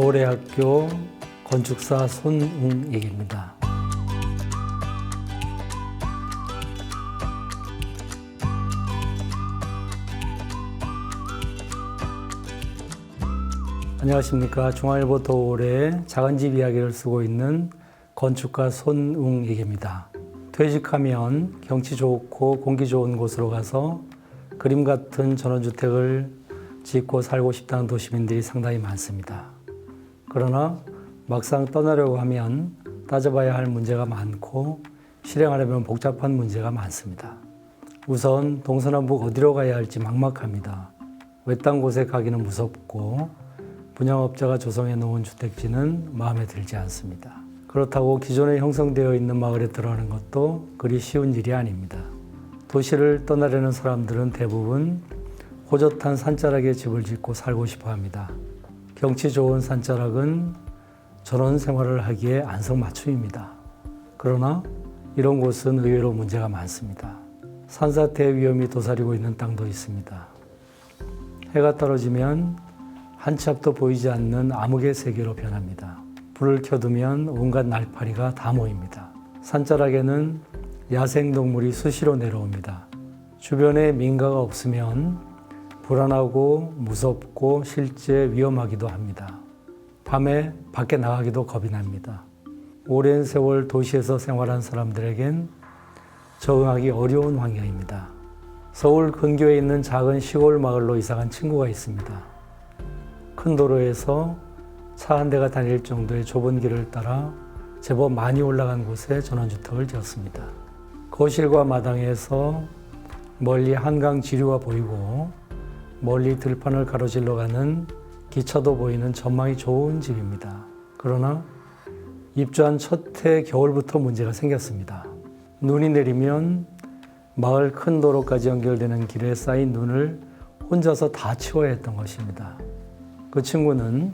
도래학교 건축사 손웅익입니다. 안녕하십니까. 중앙일보 도래의 작은 집 이야기를 쓰고 있는 건축가 손웅익입니다. 퇴직하면 경치 좋고 공기 좋은 곳으로 가서 그림 같은 전원주택을 짓고 살고 싶다는 도시민들이 상당히 많습니다. 그러나 막상 떠나려고 하면 따져봐야 할 문제가 많고 실행하려면 복잡한 문제가 많습니다. 우선 동서남북 어디로 가야 할지 막막합니다. 외딴 곳에 가기는 무섭고 분양업자가 조성해 놓은 주택지는 마음에 들지 않습니다. 그렇다고 기존에 형성되어 있는 마을에 들어가는 것도 그리 쉬운 일이 아닙니다. 도시를 떠나려는 사람들은 대부분 호젓한 산자락에 집을 짓고 살고 싶어 합니다. 경치 좋은 산자락은 전원 생활을 하기에 안성맞춤입니다. 그러나 이런 곳은 의외로 문제가 많습니다. 산사태 위험이 도사리고 있는 땅도 있습니다. 해가 떨어지면 한 치 앞도 보이지 않는 암흑의 세계로 변합니다. 불을 켜두면 온갖 날파리가 다 모입니다. 산자락에는 야생동물이 수시로 내려옵니다. 주변에 민가가 없으면 불안하고 무섭고 실제 위험하기도 합니다. 밤에 밖에 나가기도 겁이 납니다. 오랜 세월 도시에서 생활한 사람들에겐 적응하기 어려운 환경입니다. 서울 근교에 있는 작은 시골 마을로 이사간 친구가 있습니다. 큰 도로에서 차 한 대가 다닐 정도의 좁은 길을 따라 제법 많이 올라간 곳에 전원주택을 지었습니다. 거실과 마당에서 멀리 한강 지류가 보이고 멀리 들판을 가로질러 가는 기차도 보이는 전망이 좋은 집입니다. 그러나 입주한 첫 해 겨울부터 문제가 생겼습니다. 눈이 내리면 마을 큰 도로까지 연결되는 길에 쌓인 눈을 혼자서 다 치워야 했던 것입니다. 그 친구는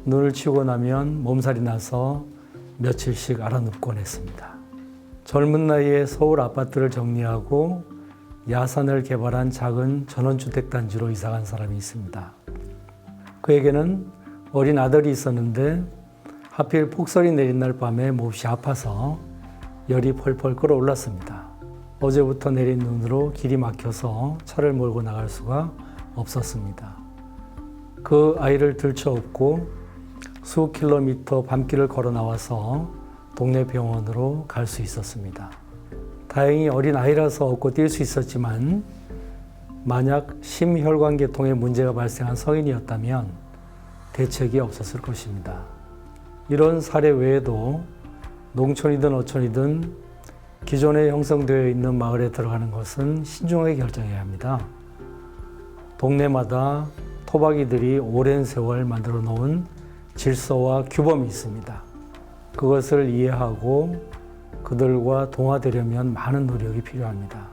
눈을 치우고 나면 몸살이 나서 며칠씩 알아눕곤 했습니다. 젊은 나이에 서울 아파트를 정리하고 야산을 개발한 작은 전원주택 단지로 이사간 사람이 있습니다. 그에게는 어린 아들이 있었는데 하필 폭설이 내린 날 밤에 몹시 아파서 열이 펄펄 끓어올랐습니다. 어제부터 내린 눈으로 길이 막혀서 차를 몰고 나갈 수가 없었습니다. 그 아이를 들쳐업고 수 킬로미터 밤길을 걸어 나와서 동네 병원으로 갈 수 있었습니다. 다행히 어린 아이라서 업고 뛸 수 있었지만 만약 심혈관계통에 문제가 발생한 성인이었다면 대책이 없었을 것입니다. 이런 사례 외에도 농촌이든 어촌이든 기존에 형성되어 있는 마을에 들어가는 것은 신중하게 결정해야 합니다. 동네마다 토박이들이 오랜 세월 만들어 놓은 질서와 규범이 있습니다. 그것을 이해하고 그들과 동화되려면 많은 노력이 필요합니다.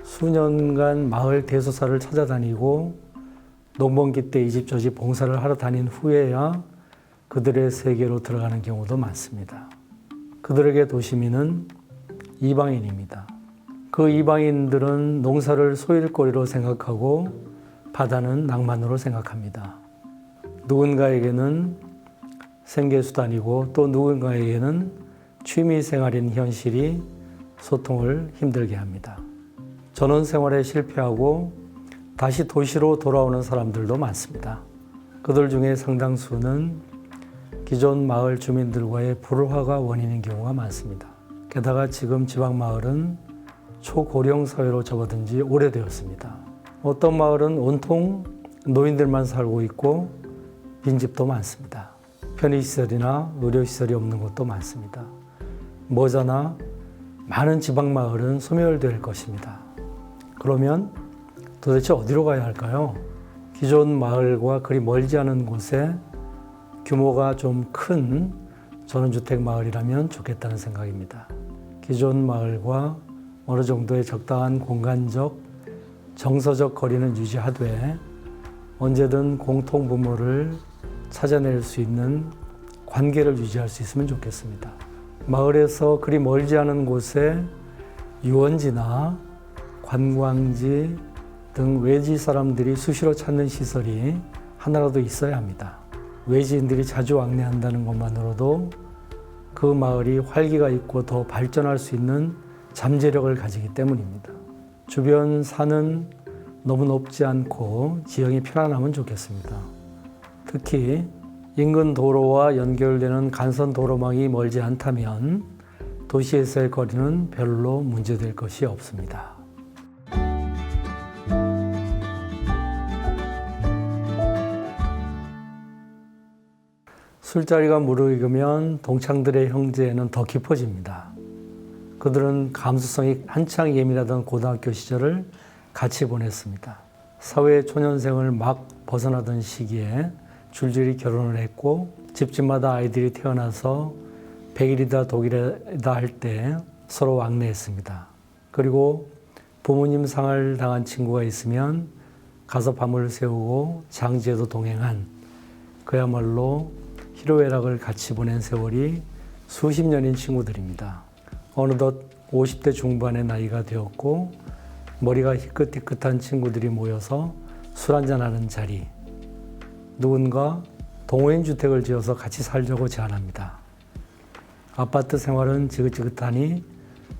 수년간 마을 대소사를 찾아다니고 농번기 때 이 집 저 집 봉사를 하러 다닌 후에야 그들의 세계로 들어가는 경우도 많습니다. 그들에게 도시민은 이방인입니다. 그 이방인들은 농사를 소일거리로 생각하고 바다는 낭만으로 생각합니다. 누군가에게는 생계수단이고 또 누군가에게는 취미생활인 현실이 소통을 힘들게 합니다. 전원생활에 실패하고 다시 도시로 돌아오는 사람들도 많습니다. 그들 중에 상당수는 기존 마을 주민들과의 불화가 원인인 경우가 많습니다. 게다가 지금 지방마을은 초고령 사회로 접어든 지 오래되었습니다. 어떤 마을은 온통 노인들만 살고 있고 빈집도 많습니다. 편의시설이나 의료시설이 없는 곳도 많습니다. 머지않아 많은 지방마을은 소멸될 것입니다. 그러면 도대체 어디로 가야 할까요? 기존 마을과 그리 멀지 않은 곳에 규모가 좀 큰 전원주택 마을이라면 좋겠다는 생각입니다. 기존 마을과 어느 정도의 적당한 공간적, 정서적 거리는 유지하되 언제든 공통분모를 찾아낼 수 있는 관계를 유지할 수 있으면 좋겠습니다. 마을에서 그리 멀지 않은 곳에 유원지나 관광지 등 외지 사람들이 수시로 찾는 시설이 하나라도 있어야 합니다. 외지인들이 자주 왕래한다는 것만으로도 그 마을이 활기가 있고 더 발전할 수 있는 잠재력을 가지기 때문입니다. 주변 산은 너무 높지 않고 지형이 편안하면 좋겠습니다. 특히 인근 도로와 연결되는 간선 도로망이 멀지 않다면 도시에서의 거리는 별로 문제될 것이 없습니다. 술자리가 무르익으면 동창들의 형제는 더 깊어집니다. 그들은 감수성이 한창 예민하던 고등학교 시절을 같이 보냈습니다. 사회 초년생을 막 벗어나던 시기에 줄줄이 결혼을 했고 집집마다 아이들이 태어나서 100일이다 독일이다 할 때 서로 왕래했습니다. 그리고 부모님 상을 당한 친구가 있으면 가서 밤을 새우고 장지에도 동행한 그야말로 희로애락을 같이 보낸 세월이 수십 년인 친구들입니다. 어느덧 50대 중반의 나이가 되었고 머리가 희끗희끗한 친구들이 모여서 술 한잔하는 자리. 누군가 동호인 주택을 지어서 같이 살자고 제안합니다. 아파트 생활은 지긋지긋하니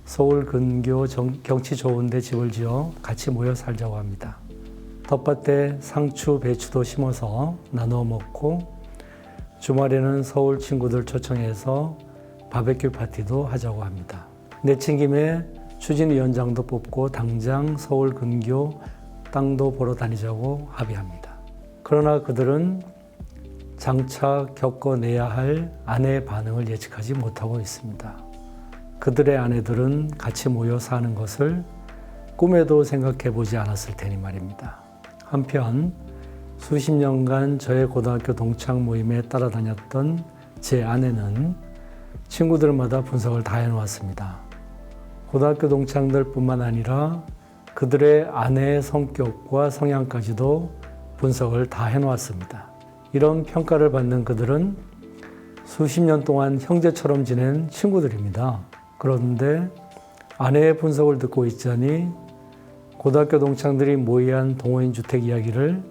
서울 근교 경치 좋은 데 집을 지어 같이 모여 살자고 합니다. 텃밭에 상추, 배추도 심어서 나누어 먹고 주말에는 서울 친구들 초청해서 바베큐 파티도 하자고 합니다. 내친 김에 추진위원장도 뽑고 당장 서울 근교 땅도 보러 다니자고 합의합니다. 그러나 그들은 장차 겪어내야 할 아내의 반응을 예측하지 못하고 있습니다. 그들의 아내들은 같이 모여 사는 것을 꿈에도 생각해 보지 않았을 테니 말입니다. 한편 수십 년간 저의 고등학교 동창 모임에 따라다녔던 제 아내는 친구들마다 분석을 다 해놓았습니다. 고등학교 동창들뿐만 아니라 그들의 아내의 성격과 성향까지도 분석을 다 해놓았습니다. 이런 평가를 받는 그들은 수십 년 동안 형제처럼 지낸 친구들입니다. 그런데 아내의 분석을 듣고 있자니 고등학교 동창들이 모의한 동호인 주택 이야기를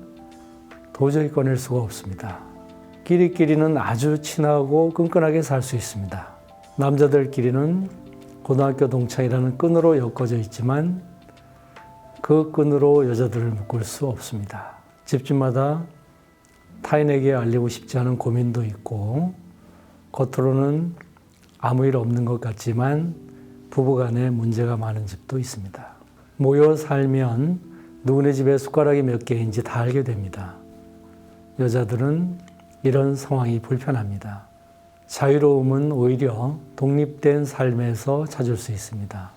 도저히 꺼낼 수가 없습니다. 끼리끼리는 아주 친하고 끈끈하게 살 수 있습니다. 남자들끼리는 고등학교 동창이라는 끈으로 엮어져 있지만 그 끈으로 여자들을 묶을 수 없습니다. 집집마다 타인에게 알리고 싶지 않은 고민도 있고 겉으로는 아무 일 없는 것 같지만 부부간에 문제가 많은 집도 있습니다. 모여 살면 누구네 집에 숟가락이 몇 개인지 다 알게 됩니다. 여자들은 이런 상황이 불편합니다. 자유로움은 오히려 독립된 삶에서 찾을 수 있습니다.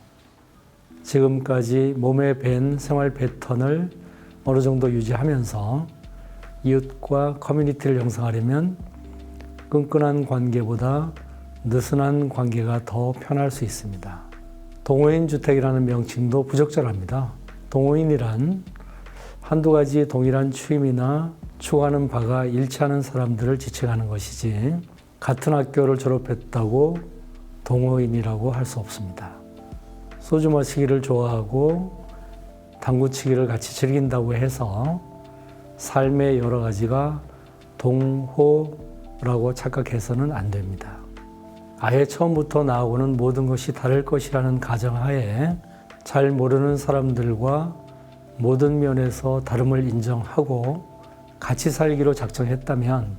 지금까지 몸에 밴 생활 패턴을 어느 정도 유지하면서 이웃과 커뮤니티를 형성하려면 끈끈한 관계보다 느슨한 관계가 더 편할 수 있습니다. 동호인 주택이라는 명칭도 부적절합니다. 동호인이란 한두 가지 동일한 취미나 추구하는 바가 일치하는 사람들을 지칭하는 것이지 같은 학교를 졸업했다고 동호인이라고 할 수 없습니다. 소주 마시기를 좋아하고 당구치기를 같이 즐긴다고 해서 삶의 여러 가지가 동호라고 착각해서는 안 됩니다. 아예 처음부터 나하고는 모든 것이 다를 것이라는 가정하에 잘 모르는 사람들과 모든 면에서 다름을 인정하고 같이 살기로 작정했다면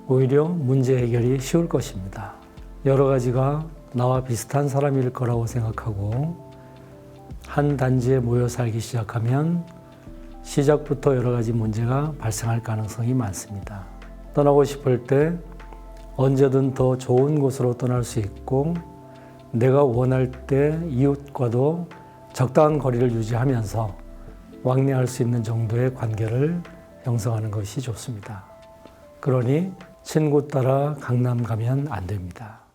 오히려 문제 해결이 쉬울 것입니다. 여러 가지가 나와 비슷한 사람일 거라고 생각하고 한 단지에 모여 살기 시작하면 시작부터 여러 가지 문제가 발생할 가능성이 많습니다. 떠나고 싶을 때 언제든 더 좋은 곳으로 떠날 수 있고 내가 원할 때 이웃과도 적당한 거리를 유지하면서 왕래할 수 있는 정도의 관계를 형성하는 것이 좋습니다. 그러니 친구 따라 강남 가면 안 됩니다.